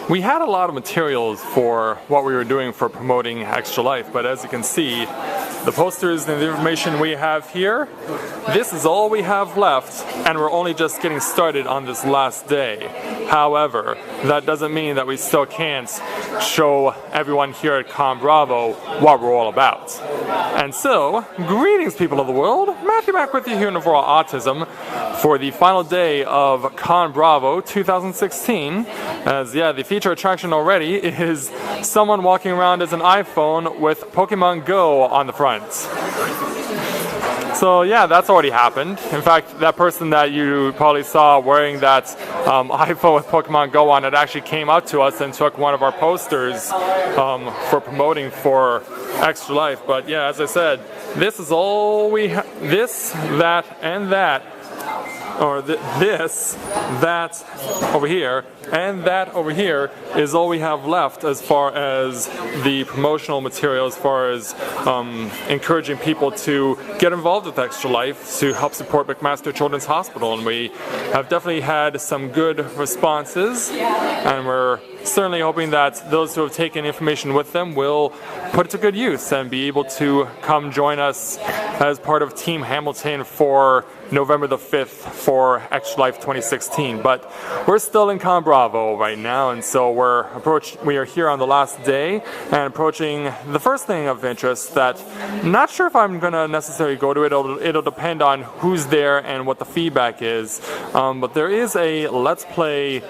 We had a lot of materials for what we were doing for promoting Extra Life, but as you can see, the posters and the information we have here, this is all we have left, and we're only just getting started on this last day. However, that doesn't mean that we still can't show everyone here at ConBravo what we're all about. And so, greetings people of the world, Matthew back with you here in Overall Autism for the final day of ConBravo 2016. As yeah, the feature attraction already is someone walking around as an iPhone with Pokemon Go on the front. So yeah, that's already happened. In fact, that person that you probably saw wearing that iPhone with Pokemon Go on, it actually came up to us and took one of our posters for promoting for Extra Life. But yeah, as I said, this is all we have. This, that, and that. Or this, that over here, and that over here is all we have left as far as the promotional material, as far as encouraging people to get involved with Extra Life to help support McMaster Children's Hospital. And we have definitely had some good responses, and we're certainly hoping that those who have taken information with them will put it to good use and be able to come join us as part of Team Hamilton for November the 5th for Extra Life 2016. But we're still in ConBravo right now, and so we are here on the last day and approaching the first thing of interest that I'm not sure if I'm going to necessarily go to it. It'll depend on who's there and what the feedback is. But there is a Let's Play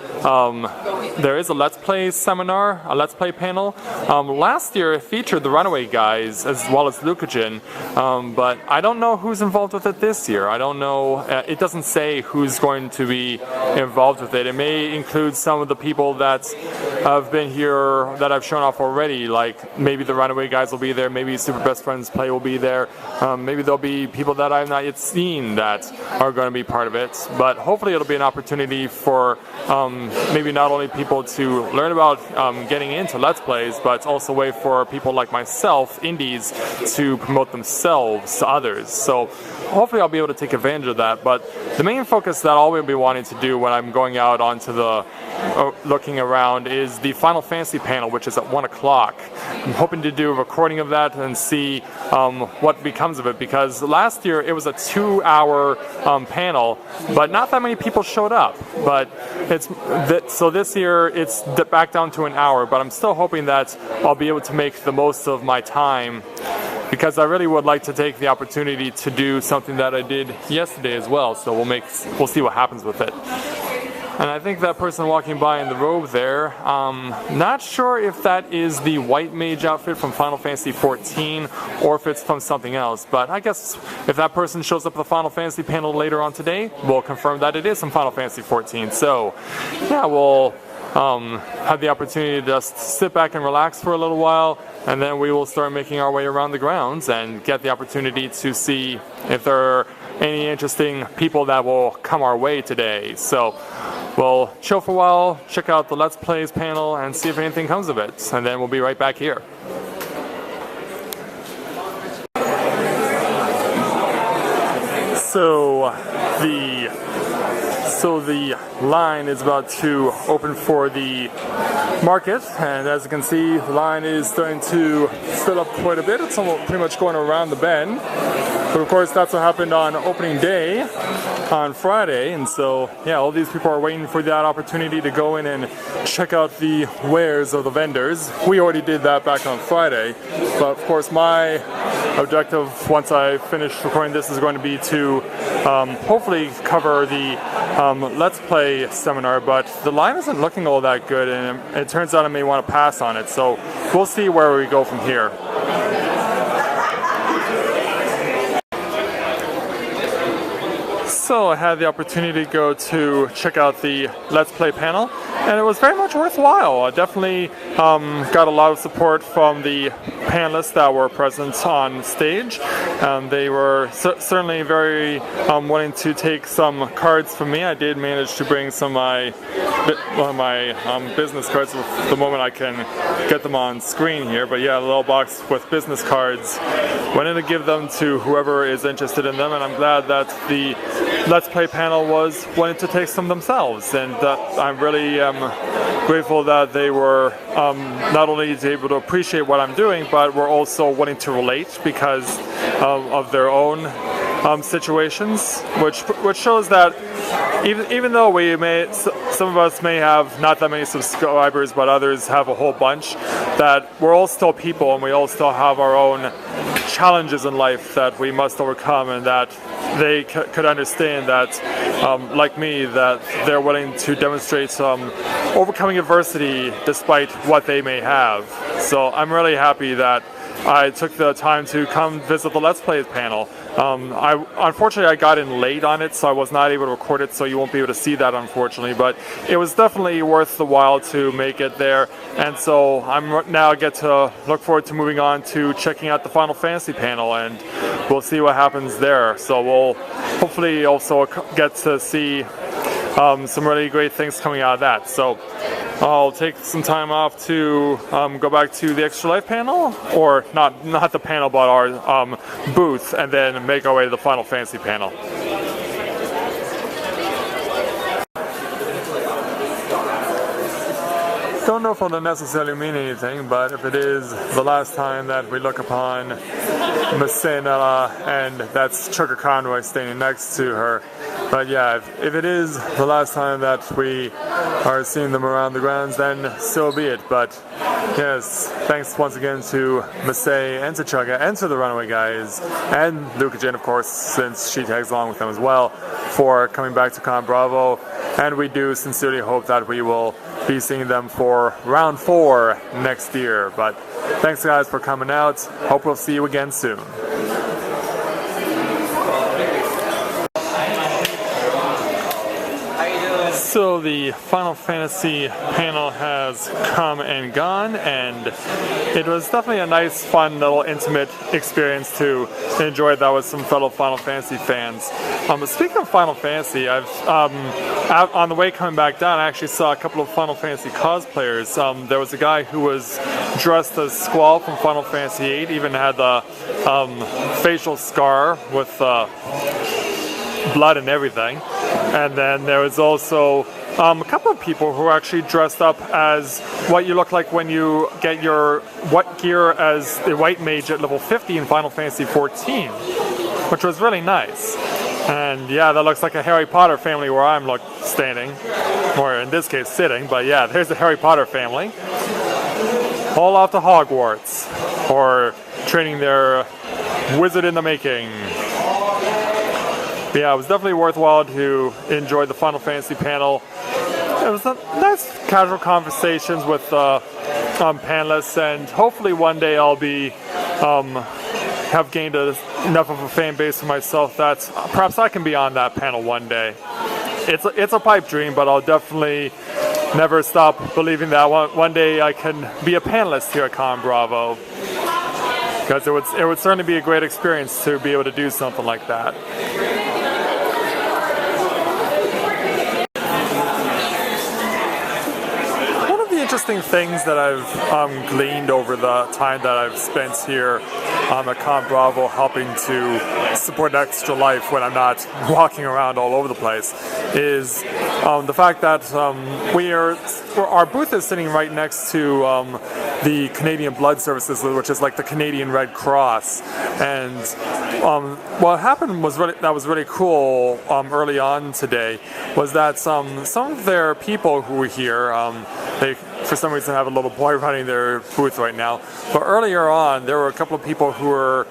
seminar, a Let's Play panel. Last year it featured the Runaway Guys as well as Lucagen, but I don't know who's involved with it this year. I don't know. It doesn't say who's going to be involved with it. It may include some of the people that have been here that I've shown off already, like maybe the Runaway Guys will be there, maybe Super Best Friends Play will be there, maybe there'll be people that I've not yet seen that are going to be part of it. But hopefully it'll be an opportunity for maybe not only people to learn about getting into Let's Plays, but it's also a way for people like myself, indies, to promote themselves to others. So hopefully I'll be able to take advantage of that. But the main focus that I'll be wanting to do when I'm going out onto the looking around is the Final Fantasy panel, which is at 1 o'clock. I'm hoping to do a recording of that and see what becomes of it, because last year it was a 2-hour panel, but not that many people showed up. But so this year it's back down to an hour, but I'm still hoping that I'll be able to make the most of my time, because I really would like to take the opportunity to do something that I did yesterday as well. So we'll see what happens with it. And I think that person walking by in the robe there, not sure if that is the White Mage outfit from Final Fantasy XIV or if it's from something else. But I guess if that person shows up at the Final Fantasy panel later on today, we'll confirm that it is from Final Fantasy XIV. So yeah, we'll have the opportunity to just sit back and relax for a little while, and then we will start making our way around the grounds and get the opportunity to see if there are any interesting people that will come our way today. So we'll chill for a while, check out the Let's Plays panel, and see if anything comes of it, and then we'll be right back here. So the line is about to open for the market, and as you can see, the line is starting to fill up quite a bit. It's almost pretty much going around the bend. But of course, that's what happened on opening day on Friday, and so yeah, all these people are waiting for that opportunity to go in and check out the wares of the vendors. We already did that back on Friday, but of course my objective once I finish recording this is going to be to hopefully cover the Let's Play seminar, but the line isn't looking all that good, and it turns out I may want to pass on it, so we'll see where we go from here. So I had the opportunity to go to check out the Let's Play panel, and it was very much worthwhile. I definitely got a lot of support from the panelists that were present on stage. They were certainly very willing to take some cards from me. I did manage to bring some of my business cards the moment I can get them on screen here. But yeah, a little box with business cards. Wanted to give them to whoever is interested in them, and I'm glad that the Let's Play panel was wanting to take some themselves, and I'm really grateful that they were not only able to appreciate what I'm doing, but were also wanting to relate because of their own situations, which shows that even though some of us may have not that many subscribers, but others have a whole bunch, that we're all still people and we all still have our own challenges in life that we must overcome, and that they could understand that, like me, that they're willing to demonstrate overcoming adversity despite what they may have. So I'm really happy that I took the time to come visit the Let's Play panel. Unfortunately, I got in late on it, so I was not able to record it, so you won't be able to see that, unfortunately. But it was definitely worth the while to make it there, and so I'm now get to look forward to moving on to checking out the Final Fantasy panel, and we'll see what happens there. So we'll hopefully also get to see some really great things coming out of that. So I'll take some time off to go back to the Extra Life panel, or not the panel, but our booth, and then make our way to the Final Fantasy panel. Don't know if it'll necessarily mean anything, but if it is the last time that we look upon Miss Sayanella, and that's Chucker Conroy standing next to her. But yeah, if it is the last time that we are seeing them around the grounds, then so be it. But yes, thanks once again to Miss and to Chugga and to the Runaway guys, and Lukagen, of course, since she tags along with them as well, for coming back to ConBravo. And we do sincerely hope that we will be seeing them for round 4 next year. But thanks guys for coming out. Hope we'll see you again soon. So the Final Fantasy panel has come and gone, and it was definitely a nice, fun, little intimate experience to enjoy that with some fellow Final Fantasy fans. But speaking of Final Fantasy, I've on the way coming back down, I actually saw a couple of Final Fantasy cosplayers. There was a guy who was dressed as Squall from Final Fantasy VIII, even had the facial scar with blood and everything. And then there was also a couple of people who were actually dressed up as what you look like when you get your what gear as the White Mage at level 50 in Final Fantasy XIV, which was really nice. And yeah, that looks like a Harry Potter family where I'm standing, or in this case sitting, but yeah, there's the Harry Potter family. All off to Hogwarts, or training their wizard in the making. Yeah, it was definitely worthwhile to enjoy the Final Fantasy panel. It was a nice casual conversations with panelists, and hopefully one day I'll be have gained enough of a fan base for myself that perhaps I can be on that panel one day. It's a pipe dream, but I'll definitely never stop believing that one day I can be a panelist here at ConBravo, because it would certainly be a great experience to be able to do something like that. Interesting things that I've gleaned over the time that I've spent here at ConBravo, helping to support Extra Life when I'm not walking around all over the place, is the fact that our booth is sitting right next to the Canadian Blood Services, which is like the Canadian Red Cross. And what happened was that was really cool early on today, was that some of their people who were here, they for some reason have a little boy running their booth right now, but earlier on there were a couple of people who were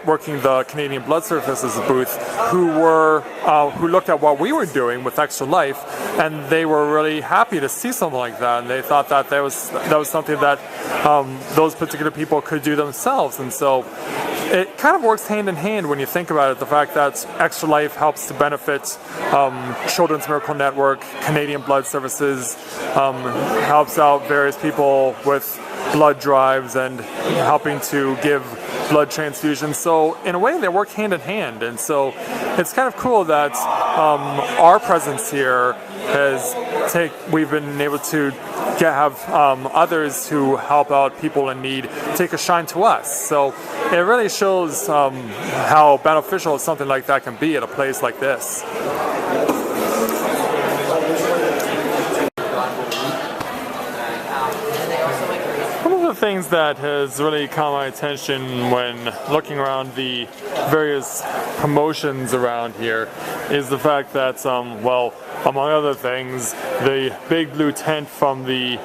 working the Canadian Blood Services booth who looked at what we were doing with Extra Life, and they were really happy to see something like that, and they thought that that was something that those particular people could do themselves. And so it kind of works hand in hand when you think about it, the fact that Extra Life helps to benefit Children's Miracle Network, Canadian Blood Services, helps out various people with blood drives and helping to give blood transfusions. So in a way they work hand in hand, and so it's kind of cool that our presence here we've been able to have others who help out people in need take a shine to us. So it really shows how beneficial something like that can be at a place like this. Things that has really caught my attention when looking around the various promotions around here is the fact that, well, among other things, the big blue tent from the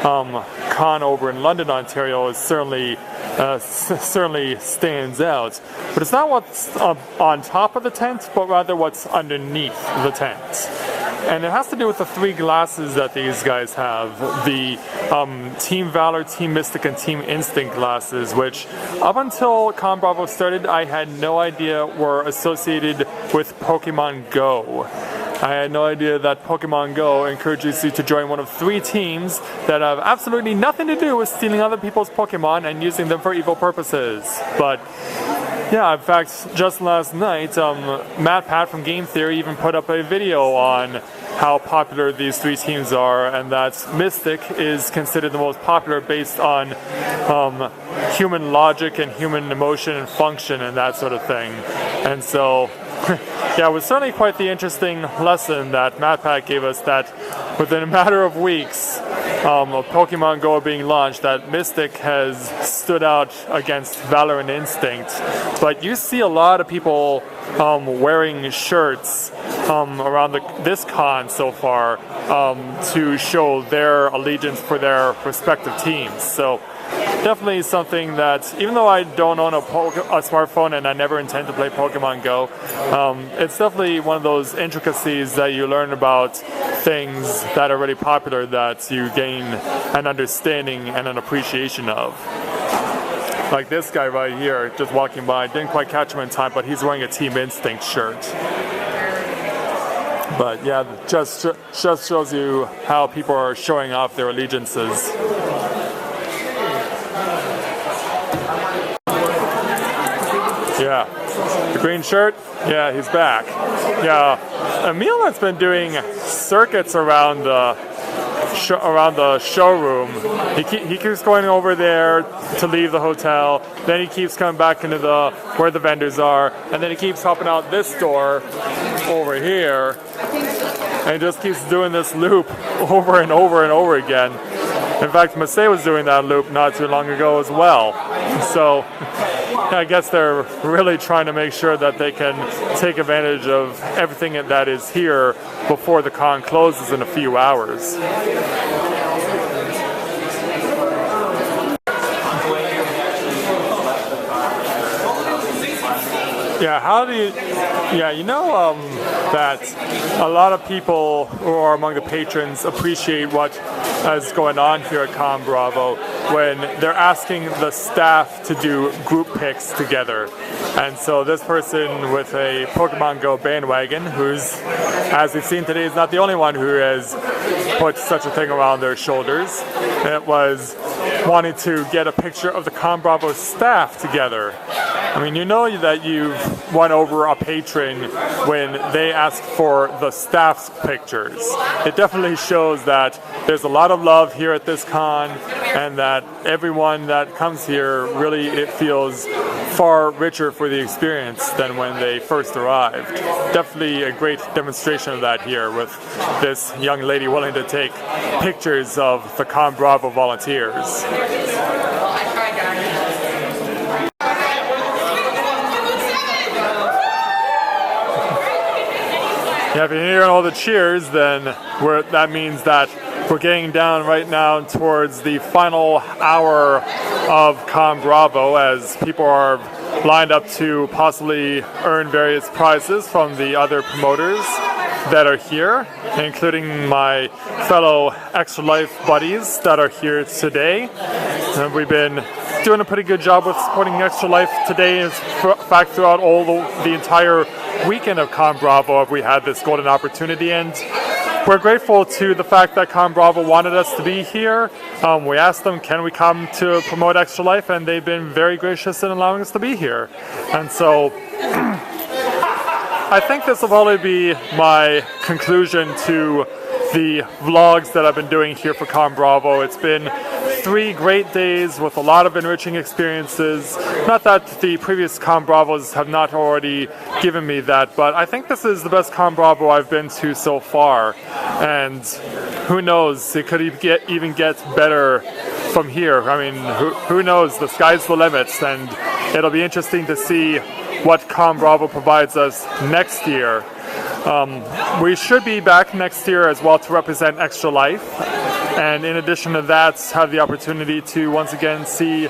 con over in London, Ontario is certainly stands out. But it's not what's on top of the tent, but rather what's underneath the tent. And it has to do with the three glasses that these guys have. The Team Valor, Team Mystic, and Team Instinct glasses, which up until ConBravo started, I had no idea were associated with Pokemon Go. I had no idea that Pokemon Go encourages you to join one of three teams that have absolutely nothing to do with stealing other people's Pokemon and using them for evil purposes. But yeah, in fact, just last night, Pat from Game Theory even put up a video on how popular these three teams are, and that Mystic is considered the most popular based on human logic and human emotion and function and that sort of thing. And so, yeah, it was certainly quite the interesting lesson that Pat gave us, that within a matter of weeks of Pokemon Go being launched, that Mystic has stood out against Valor and Instinct. But you see a lot of people wearing shirts around this con so far to show their allegiance for their respective teams. So definitely something that, even though I don't own a smartphone and I never intend to play Pokemon Go, it's definitely one of those intricacies that you learn about things that are really popular, that you gain an understanding and an appreciation of. Like this guy right here, just walking by, didn't quite catch him in time, but he's wearing a Team Instinct shirt. But yeah, just shows you how people are showing off their allegiances. Yeah, the green shirt, yeah, he's back. Yeah, Emil has been doing circuits around the showroom. He keeps going over there to leave the hotel, then he keeps coming back into where the vendors are, and then he keeps helping out this door over here, and he just keeps doing this loop over and over and over again. In fact, Masay was doing that loop not too long ago as well. So I guess they're really trying to make sure that they can take advantage of everything that is here before the con closes in a few hours. Yeah, you know that a lot of people who are among the patrons appreciate what is going on here at ConBravo when they're asking the staff to do group picks together. And so this person with a Pokemon Go bandwagon, who's, as we've seen today, is not the only one who has put such a thing around their shoulders. It was wanting to get a picture of the ConBravo staff together. I mean, you know that you've won over a patron when they ask for the staff's pictures. It definitely shows that there's a lot of love here at this con, and that everyone that comes here really, it feels far richer for the experience than when they first arrived. Definitely a great demonstration of that here, with this young lady willing to take pictures of the ConBravo volunteers. Yeah, if you're hearing all the cheers, then that means that we're getting down right now towards the final hour of ConBravo, as people are lined up to possibly earn various prizes from the other promoters that are here, including my fellow Extra Life buddies that are here today. And we've been doing a pretty good job with supporting Extra Life today. In fact, throughout the entire weekend of ConBravo, we had this golden opportunity, and we're grateful to the fact that ConBravo wanted us to be here. We asked them, can we come to promote Extra Life, and they've been very gracious in allowing us to be here. And so I think this will probably be my conclusion to the vlogs that I've been doing here for ConBravo. It's been 3 great days with a lot of enriching experiences. Not that the previous ConBravos have not already given me that, but I think this is the best ConBravo I've been to so far. And who knows, it could even get better from here. I mean, who knows, the sky's the limit, and it'll be interesting to see what ConBravo provides us next year. We should be back next year as well to represent Extra Life, and in addition to that, have the opportunity to once again see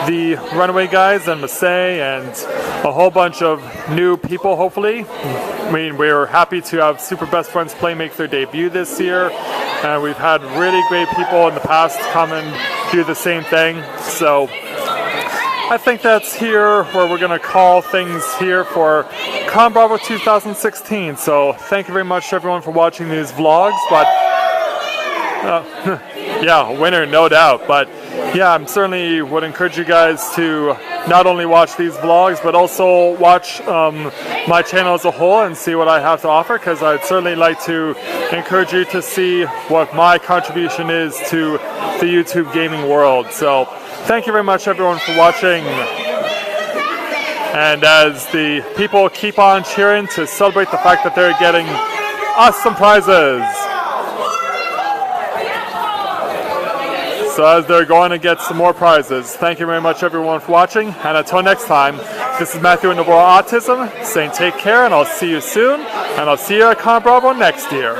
the Runaway Guys and Massey and a whole bunch of new people, hopefully. I mean, we're happy to have Super Best Friends Play make their debut this year, and we've had really great people in the past come and do the same thing. So I think that's here where we're going to call things here for ConBravo 2016. So thank you very much everyone for watching these vlogs. But yeah, a winner, no doubt. But yeah, I certainly would encourage you guys to not only watch these vlogs, but also watch my channel as a whole and see what I have to offer, because I'd certainly like to encourage you to see what my contribution is to the YouTube gaming world. So thank you very much everyone for watching. And as the people keep on cheering to celebrate the fact that they're getting awesome prizes. So as they're going to get some more prizes, thank you very much everyone for watching, and until next time, this is Matthew in the World Autism saying take care, and I'll see you soon, and I'll see you at ConBravo next year.